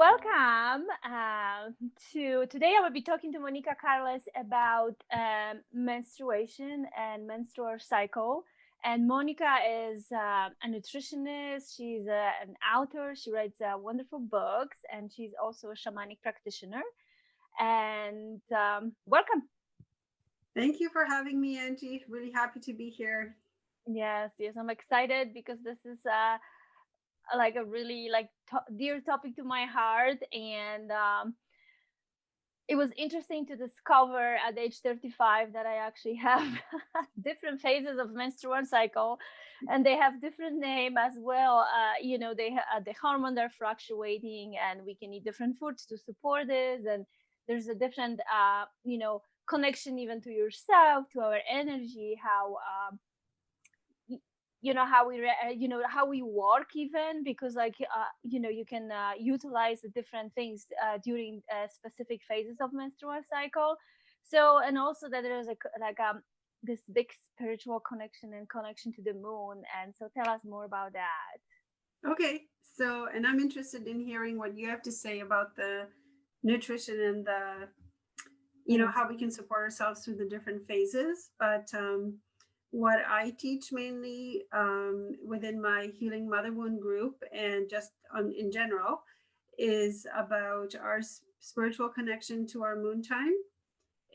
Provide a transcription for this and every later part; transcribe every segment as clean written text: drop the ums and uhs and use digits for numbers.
welcome to today. I will be talking to Monica Carless about menstruation and menstrual cycle. And Monica is a nutritionist. She's an author. She writes wonderful books, and she's also a shamanic practitioner. And welcome. Thank you for having me, Angie. Really happy to be here. Yes, I'm excited because this is like a really dear topic to my heart, and it was interesting to discover at age 35 that I actually have different phases of menstrual cycle, and they have different name as well. The hormones are fluctuating, and we can eat different foods to support this, and there's a different connection even to yourself, to our energy, how how how we work, even because you can utilize the different things during specific phases of menstrual cycle. So, and also that there's this big spiritual connection and connection to the moon. And so tell us more about that. Okay, so, and I'm interested in hearing what you have to say about the nutrition and how we can support ourselves through the different phases. But what I teach mainly within my Healing Mother Wound group and just in general is about our spiritual connection to our moon time,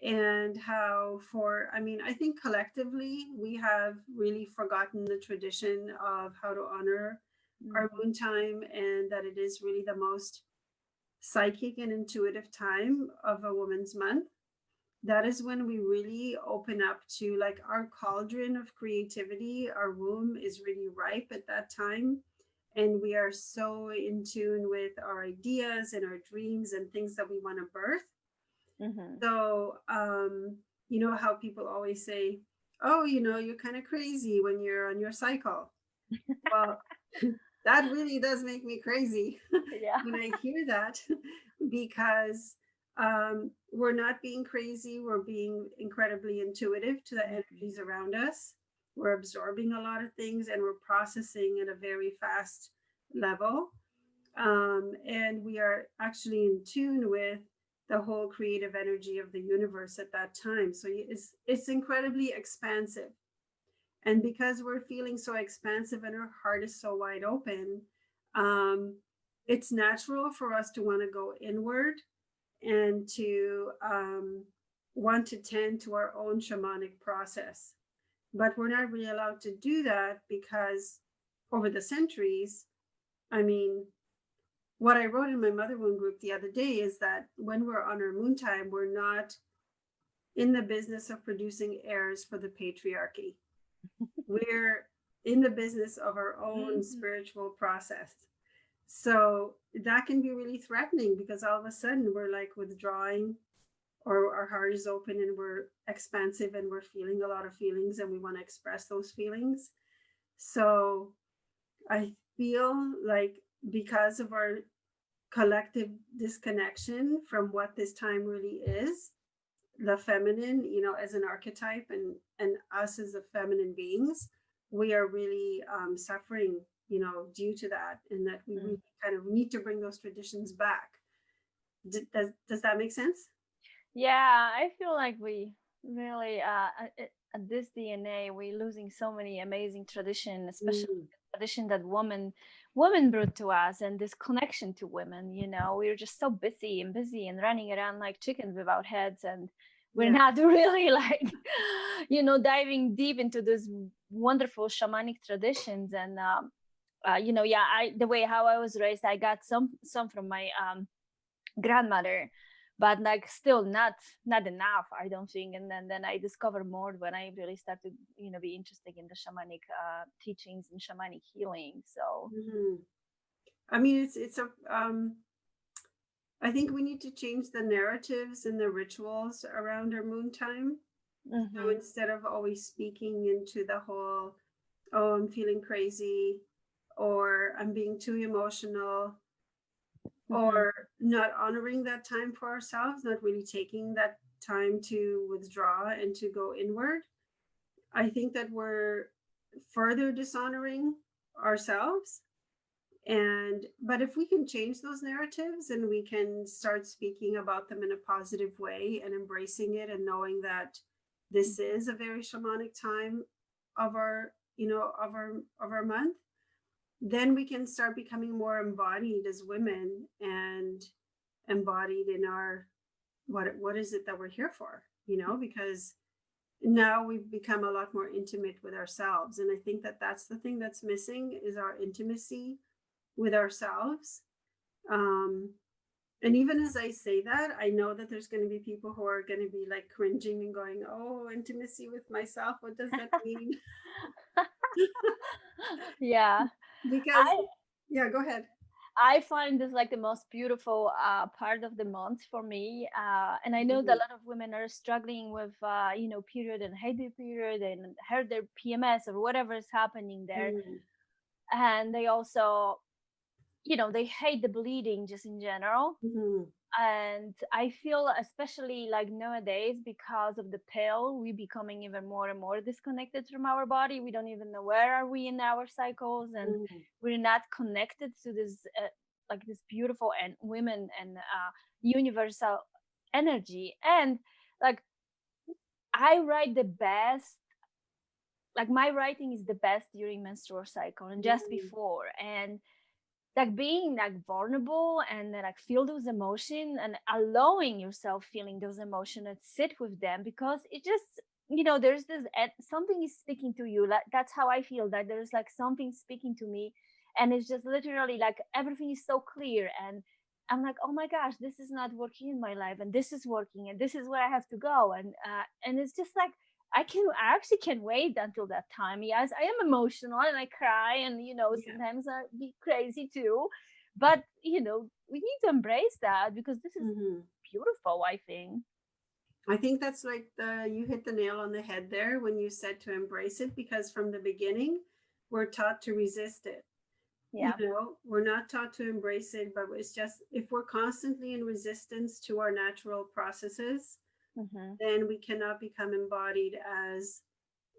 and how I think collectively we have really forgotten the tradition of how to honor our moon time, and that it is really the most psychic and intuitive time of a woman's month. That is when we really open up to like our cauldron of creativity. Our womb is really ripe at that time, and we are so in tune with our ideas and our dreams and things that we want to birth. So, you know how people always say, oh, you're kind of crazy when you're on your cycle. Well, that really does make me crazy Yeah. when I hear that, because we're not being crazy. We're being incredibly intuitive to the energies around us. We're absorbing a lot of things, and we're processing at a very fast level. And we are actually in tune with the whole creative energy of the universe at that time. So it's incredibly expansive. And because we're feeling so expansive and our heart is so wide open, um, it's natural for us to want to go inward and to want to tend to our own shamanic process. But we're not really allowed to do that because over the centuries, I mean, what I wrote in my Mother Wound group the other day is that when we're on our moon time, we're not in the business of producing heirs for the patriarchy. We're in the business of our own spiritual process. So that can be really threatening, because all of a sudden we're like withdrawing, or our heart is open and we're expansive and we're feeling a lot of feelings and we want to express those feelings. So I feel like because of our collective disconnection from what this time really is, the feminine, as an archetype, and us as the feminine beings, we are really suffering, due to that, and that we really kind of need to bring those traditions back. Does that make sense? Yeah, I feel like we really at this DNA we're losing so many amazing tradition, especially tradition that women brought to us, and this connection to women. We're just so busy and running around like chickens without heads, and we're not really like diving deep into this wonderful shamanic traditions. And the way how I was raised, I got some from my grandmother, but like still not enough, I don't think. And then I discovered more when I really started be interested in the shamanic teachings and shamanic healing. So I mean, it's a I think we need to change the narratives and the rituals around our moon time. So instead of always speaking into the whole, oh, I'm feeling crazy, or I'm being too emotional, or not honoring that time for ourselves, not really taking that time to withdraw and to go inward, I think that we're further dishonoring ourselves And but if we can change those narratives and we can start speaking about them in a positive way and embracing it and knowing that this is a very shamanic time of our, of our month, then we can start becoming more embodied as women and embodied in our what is it that we're here for, because now we've become a lot more intimate with ourselves, and I think that that's the thing that's missing is our intimacy with ourselves. um and even as I say that, I know that there's going to be people who are going to be like cringing and going, oh, intimacy with myself, what does that mean? Yeah. Because I yeah, go ahead. I find this like the most beautiful part of the month for me, and I know that Mhm. a lot of women are struggling with, period and hate their period and hurt their PMS or whatever is happening there, Mhm. and they also, they hate the bleeding just in general. Mhm. And I feel especially like nowadays because of the pill, we becoming even more and more disconnected from our body. We don't even know where are we in our cycles, and Mhm. we're not connected to this like this beautiful and women and universal energy. And like I write the best, like my writing is the best during menstrual cycle and just Mhm. before. And like being like vulnerable and then like feel those emotions and allowing yourself feeling those emotions and sit with them, because it just, there's this something is speaking to you. Like that's how I feel, that there's like something speaking to me, and it's just literally like everything is so clear, and I'm like, oh my gosh, this is not working in my life, and this is working, and this is where I have to go. And it's just like I actually can wait until that time. Yes, I am emotional and I cry, and Yeah. sometimes I be crazy too. But we need to embrace that because this is Mhm. beautiful, I think. I think that's like you hit the nail on the head there when you said to embrace it, because from the beginning we're taught to resist it. Yeah. We're not taught to embrace it, but it's just if we're constantly in resistance to our natural processes, Mm-hmm. then we cannot become embodied as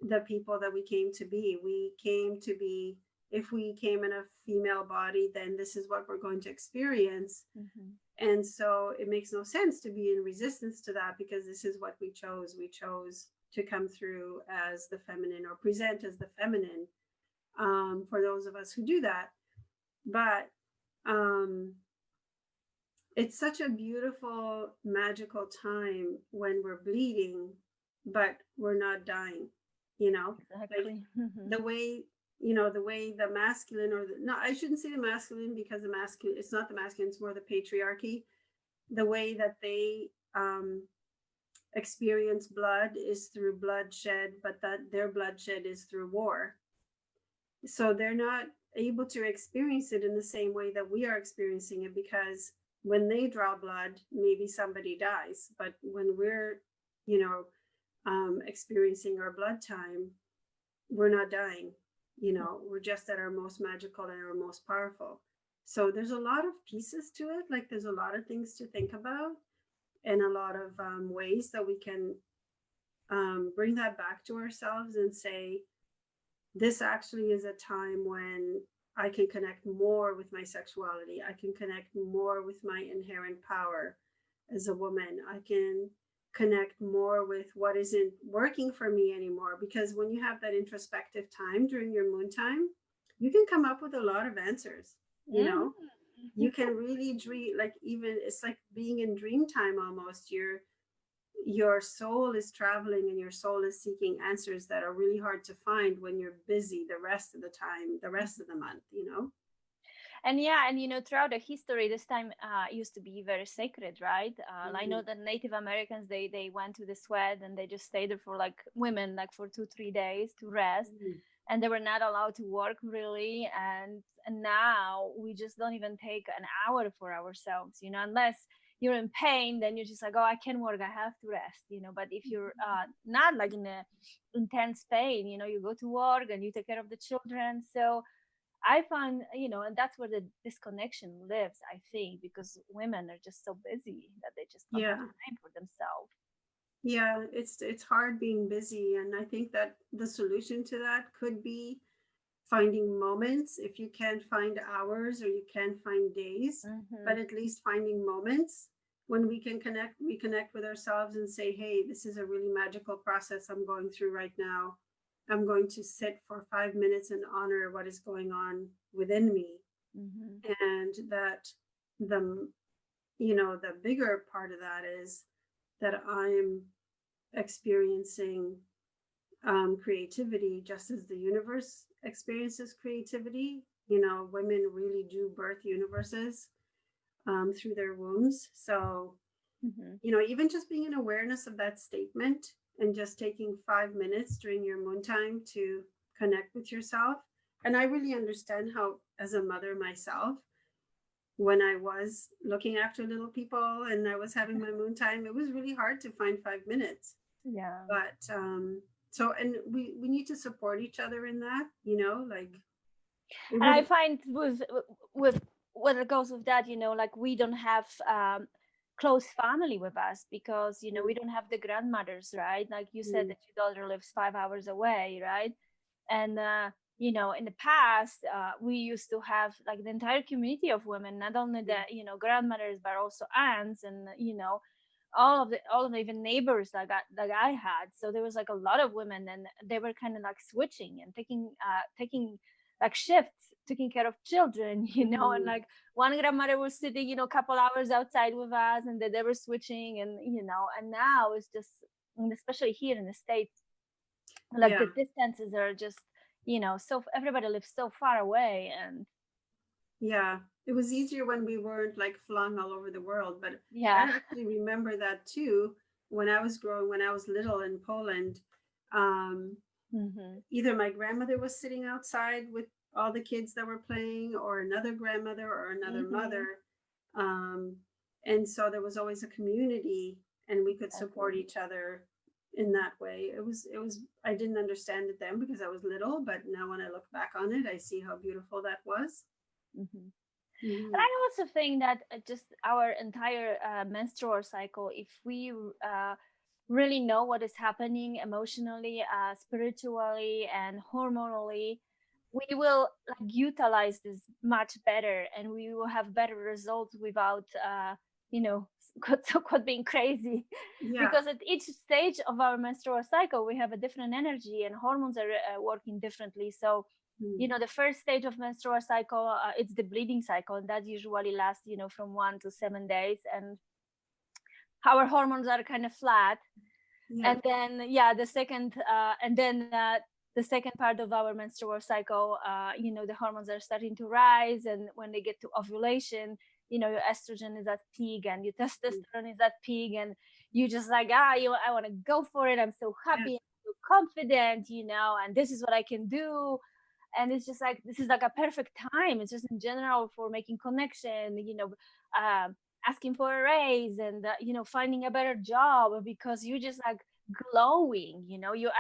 the people that we came to be. We came to be, if we came in a female body, then this is what we're going to experience. Mm-hmm. And so it makes no sense to be in resistance to that, because this is what we chose. We chose to come through as the feminine or present as the feminine, for those of us who do that. But um, it's such a beautiful, magical time when we're bleeding, but we're not dying, like Exactly. Mm-hmm. the way, the way the masculine or no, I shouldn't say the masculine, because the masculine, it's not the masculine, it's more the patriarchy. The way that they experience blood is through bloodshed, but that their bloodshed is through war. So they're not able to experience it in the same way that we are experiencing it, because when they draw blood, maybe somebody dies, but when we're, you know experiencing our blood time, we're not dying. We're just at our most magical and our most powerful. So there's a lot of pieces to it, like there's a lot of things to think about, and a lot of ways that we can bring that back to ourselves and say, this actually is a time when I can connect more with my sexuality. I can connect more with my inherent power as a woman. I can connect more with what isn't working for me anymore. Because when you have that introspective time during your moon time, you can come up with a lot of answers. You know, Mm-hmm. you can really dream, like, even it's like being in dream time almost. Your soul is traveling and your soul is seeking answers that are really hard to find when you're busy the rest of the time, the rest of the month. And yeah, and throughout the history, this time used to be very sacred, right? I Mm-hmm. know that Native Americans, they went to the sweat and they just stayed there for like women, like for 2 3 days to rest, Mm-hmm. and they were not allowed to work really. And now we just don't even take an hour for ourselves, unless you're in pain, then you're just like, oh, I can't work, I have to rest. But if you're not like in a intense pain, you go to work and you take care of the children. So I find, and that's where the disconnection lives, I think, because women are just so busy that they just don't have Yeah. time for themselves. Yeah, it's hard being busy, and I think that the solution to that could be finding moments. If you can't find hours or you can't find days, Mm-hmm. but at least finding moments when we can reconnect with ourselves and say, hey, this is a really magical process I'm going through right now. I'm going to sit for 5 minutes and honor what is going on within me. Mm-hmm. And that the the bigger part of that is that I'm experiencing creativity just as the universe experiences creativity. Women really do birth universes through their wombs. So, Mm-hmm. even just being in awareness of that statement and just taking 5 minutes during your moon time to connect with yourself. And I really understand how, as a mother myself, when I was looking after little people and I was having my moon time, it was really hard to find 5 minutes. Yeah. But so, and we need to support each other in that, like it And I really. find with when it goes with that, like we don't have close family with us because we don't have the grandmothers, right? Like you said Mm, that your daughter lives 5 hours away, right? And in the past, we used to have like the entire community of women, not only the grandmothers, but also aunts, and all of the even neighbors like I had. So there was like a lot of women, and they were kind of like switching and taking like shifts, taking care of children, and mm, like one grandmother was sitting, a couple hours outside with us, and then they were switching, and now it's just, and especially here in the States, like yeah, the distances are just, so everybody lives so far away, and yeah. It was easier when we weren't like flung all over the world, but I yeah. actually remember that too when I was little in Poland. Um, Hmm. Either my grandmother was sitting outside with all the kids that were playing, or another grandmother or another Hmm. mother. Um, and so there was always a community, and we could support Exactly. each other in that way. I didn't understand it then because I was little, but now when I look back on it, I see how beautiful that was. Hmm. And Mm-hmm. I also think that just our entire menstrual cycle, if we really know what is happening emotionally, spiritually, and hormonally, we will like utilize this much better, and we will have better results without, you know, quote being crazy, Yeah. because at each stage of our menstrual cycle, we have a different energy, and hormones are working differently. So Mm. the first stage of menstrual cycle, it's the bleeding cycle, and that usually lasts from 1 to 7 days, and our hormones are kind of flat. Yeah. And then yeah, the second part of our menstrual cycle, the hormones are starting to rise, and when they get to ovulation, your estrogen is at peak and your Mm. testosterone is at peak, and you just like, I want to go for it, I'm so Yeah. happy, I'm so confident, and this is what I can do. And it's just like, this is like a perfect time, it's just in general for making connection, asking for a raise, and finding a better job, because you just like glowing, you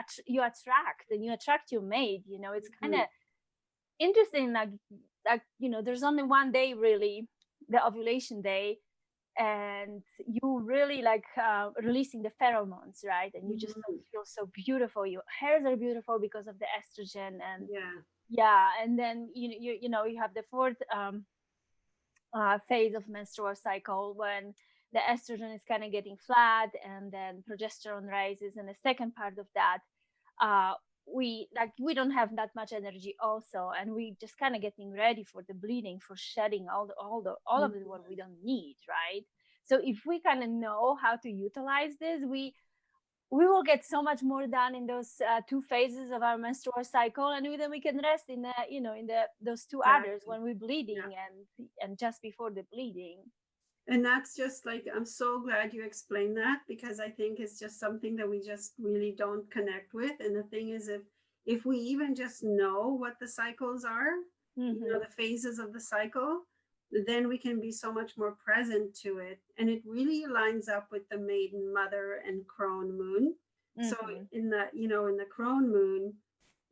attract, and you attract your mate. It's kind of Mm. interesting, like there's only one day really, the ovulation day, and you really like releasing the pheromones, right? And you just Mm. feel so beautiful, your hairs are beautiful because of the estrogen. And Yeah. yeah, and then you have the fourth phase of menstrual cycle, when the estrogen is kind of getting flat, and then progesterone rises, and the second part of that, uh, we don't have that much energy also, and we just kind of getting ready for the bleeding, for shedding all of Mm. the what we don't need, right? So if we kind of know how to utilize this, we will get so much more done in those two phases of our menstrual cycle, and then we can rest in the those two others, Exactly. when we're Yeah. bleeding, and just before the bleeding. And that's just like, I'm so glad you explained that, because I think it's just something that we just really don't connect with. And the thing is, if we even just know what the cycles are, Mm-hmm. the phases of the cycle, then we can be so much more present to it. And it really lines up with the maiden, mother, and crone moon. So Mm-hmm. in the crone moon,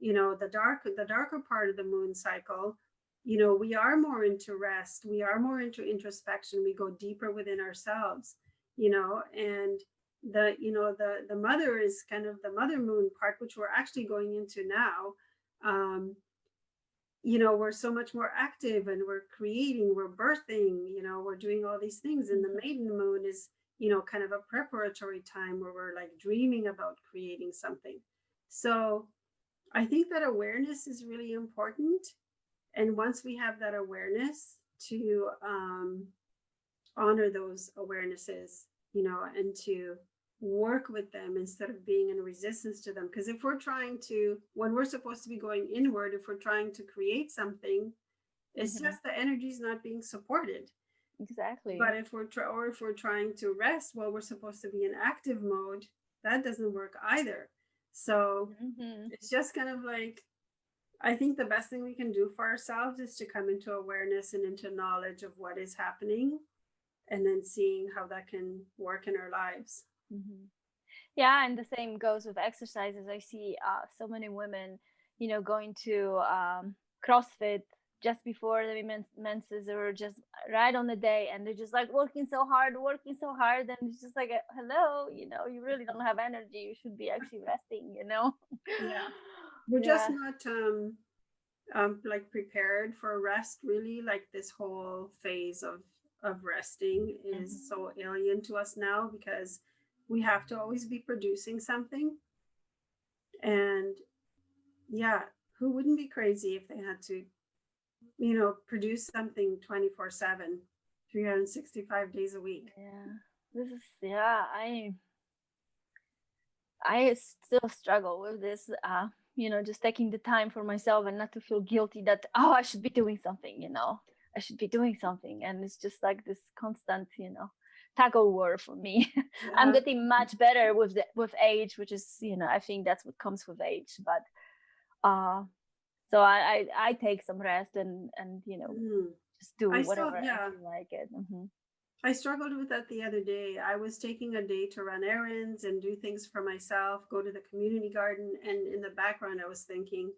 the darker part of the moon cycle, we are more into rest, we are more into introspection, we go deeper within ourselves, and the mother is kind of the mother moon part, which we're actually going into now. um we're so much more active and we're creating, we're birthing, we're doing all these things. And the maiden moon is, kind of a preparatory time where we're like dreaming about creating something. So I think that awareness is really important. And once we have that awareness to honor those awarenesses, and to work with them instead of being in resistance to them. Because if we're trying to, when we're supposed to be going inward, if we're trying to create something, it's just the energy is not being supported. Exactly. But if we're trying to rest while we're supposed to be in active mode, that doesn't work either. So it's just kind of like, I think the best thing we can do for ourselves is to come into awareness and into knowledge of what is happening, and then seeing how that can work in our lives. Yeah, and the same goes with exercises. I see so many women, going to CrossFit just before the menses, or just right on the day, and they're just like working so hard, and it's just like, hello, you really don't have energy. You should be actually resting. Yeah, we're just not like prepared for rest, really. Like this whole phase of resting is so alien to us now, because we have to always be producing something. And yeah, who wouldn't be crazy if they had to, produce something 24/7, 365 days a week? This is, I still struggle with this, just taking the time for myself and not to feel guilty that, oh, I should be doing something, I should be doing something. And it's just like this constant, tug of war for me. I'm getting much better with age, which is, I think that's what comes with age. But so I take some rest and just do whatever I feel like it. I struggled with that the other day. I was taking a day to run errands and do things for myself, go to the community garden. And in the background, I was thinking,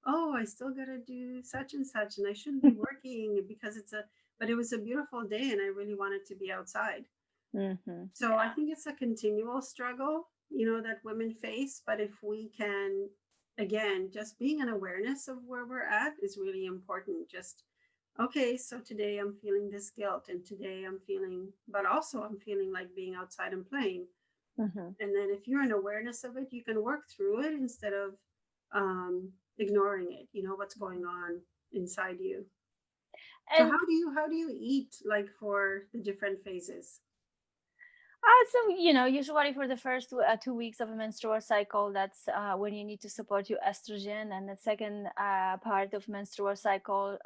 oh, I still got to do such and such, and I shouldn't be working because but it was a beautiful day and I really wanted to be outside. So I think it's a continual struggle, that women face. But if we can, again, just being an awareness of where we're at is really important. Just, okay, so today I'm feeling this guilt, and today but also I'm feeling like being outside and playing. And then if you're in awareness of it, you can work through it instead of ignoring it, what's going on inside you. And so how do you eat, like, for the different phases? So, usually for the first 2 weeks of a menstrual cycle, that's when you need to support your estrogen. And the second part of menstrual cycle,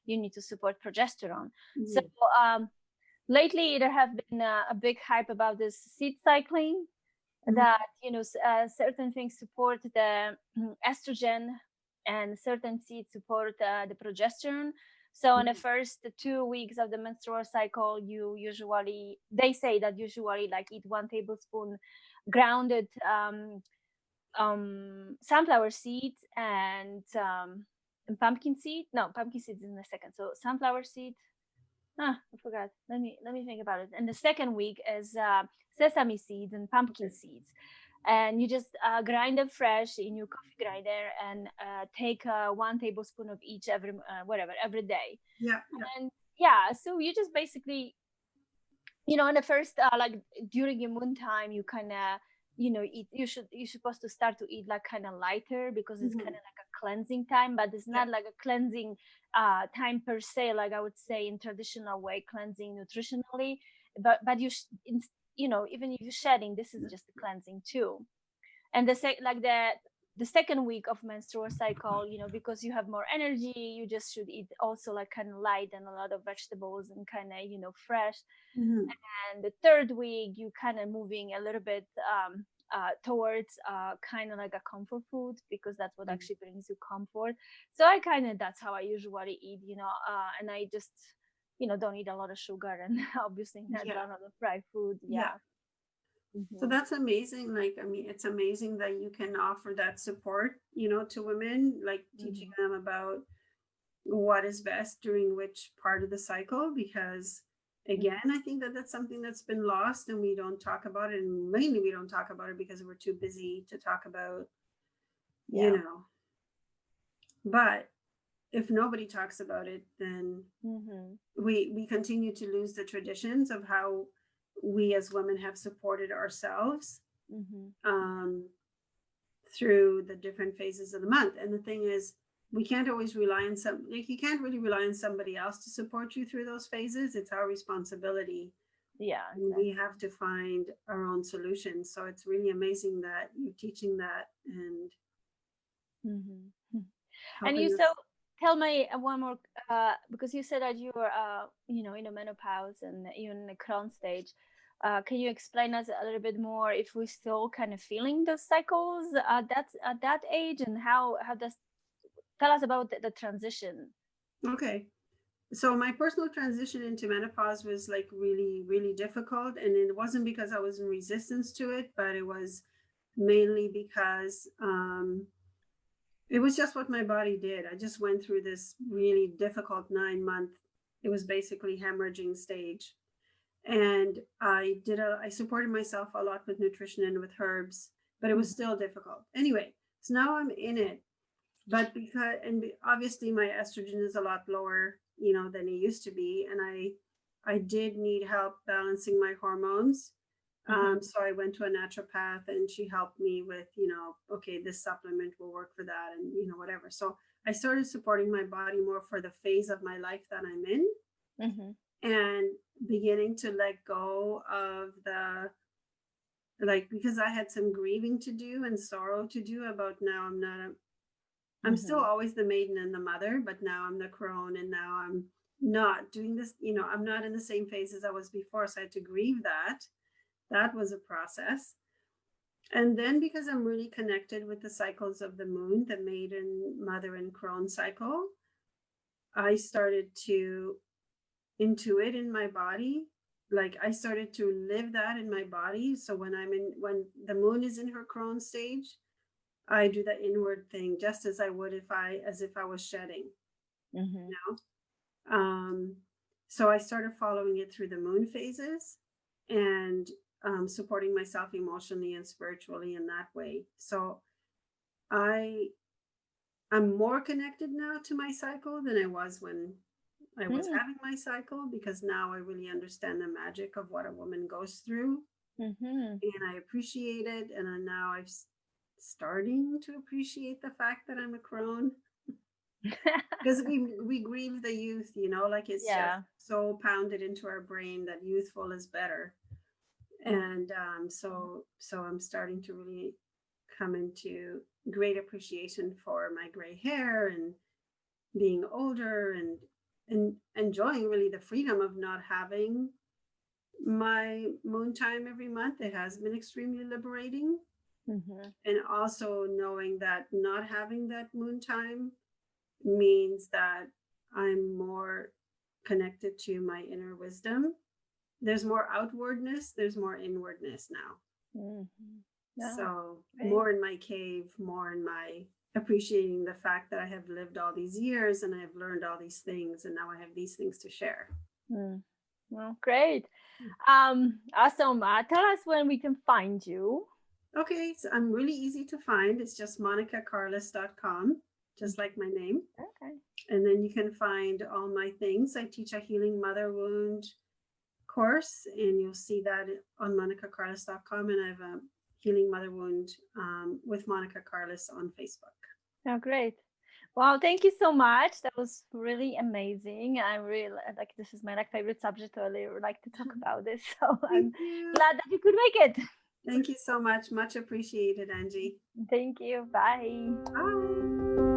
you need to support progesterone. So lately there have been a big hype about this seed cycling, that, certain things support the estrogen and certain seeds support the progesterone. So in the first 2 weeks of the menstrual cycle, they say that usually like eat 1 tablespoon grounded sunflower seeds and pumpkin seed. No, pumpkin seeds in the second. So sunflower seed. I forgot. Let me think about it. And the second week is sesame seeds and pumpkin seeds. And you just grind them fresh in your coffee grinder and take 1 tablespoon of each every day. And so you just basically, in the first like during your moon time, you kind of eat. You're supposed to start to eat like kind of lighter, because it's kind of like a cleansing time, but it's not like a cleansing time per se, like I would say in traditional way, cleansing nutritionally. But even if you're shedding, this is just a cleansing too. And the second week of menstrual cycle, because you have more energy, you just should eat also like kind of light and a lot of vegetables and kind of fresh. And the third week, you kind of moving a little bit towards kind of like a comfort food, because that's what actually brings you comfort. So that's how I usually eat, and I just don't eat a lot of sugar, and obviously not a lot of fried food. So that's amazing. Like, I mean, it's amazing that you can offer that support, to women, like teaching them about what is best during which part of the cycle. Because again, I think that that's something that's been lost and we don't talk about it. And mainly we don't talk about it because we're too busy to talk about, but if nobody talks about it, then we continue to lose the traditions of how we as women have supported ourselves um, through the different phases of the month. And the thing is, we can't always rely on you can't really rely on somebody else to support you through those phases. It's our responsibility. Yeah, And we have to find our own solutions. So it's really amazing that you're teaching that and And you helping so us. tell me one more, because you said that you were, in a menopause and even in the Crohn stage. Can you explain us a little bit more if we're still kind of feeling those cycles at that age, and how does tell us about the transition? Okay. So my personal transition into menopause was like really, really difficult. And it wasn't because I was in resistance to it, but it was mainly because it was just what my body did. I just went through this really difficult 9 month, it was basically hemorrhaging stage. And I supported myself a lot with nutrition and with herbs, but it was still difficult. Anyway, so now I'm in it. But because, and obviously my estrogen is a lot lower, than it used to be. And I did need help balancing my hormones. So I went to a naturopath and she helped me with, okay, this supplement will work for that and, whatever. So I started supporting my body more for the phase of my life that I'm in and beginning to let go of because I had some grieving to do and sorrow to do about now I'm still always the maiden and the mother, but now I'm the crone and now I'm not doing this, I'm not in the same phase as I was before. So I had to grieve that. That was a process. And then because I'm really connected with the cycles of the moon, the maiden, mother, and crone cycle, I started to intuit in my body. Like I started to live that in my body. So when when the moon is in her crone stage, I do the inward thing just as I would as if I was shedding, you know? So I started following it through the moon phases and supporting myself emotionally and spiritually in that way. So I'm more connected now to my cycle than I was when I was having my cycle, because now I really understand the magic of what a woman goes through and I appreciate it. And now I'm starting to appreciate the fact that I'm a crone because we grieve the youth, like it's just so pounded into our brain that youthful is better. And so I'm starting to really come into great appreciation for my gray hair and being older and enjoying really the freedom of not having my moon time every month. It has been extremely liberating. And also knowing that not having that moon time means that I'm more connected to my inner wisdom. There's more outwardness, there's more inwardness now. So more in my cave, more in my appreciating the fact that I have lived all these years and I have learned all these things and now I have these things to share. Well, great. Awesome. Tell us when we can find you. Okay, so I'm really easy to find. It's just Carless.com, just like my name. Okay. And then you can find all my things. I teach a healing mother wound course, and you'll see that on Carless.com. And I have a healing mother wound with Monica Carless on Facebook. Oh, great. Wow, thank you so much. That was really amazing. I really this is my favorite subject. I really like to talk about this. So I'm glad that you could make it. Thank you so much. Much appreciated, Angie. Thank you. Bye. Bye.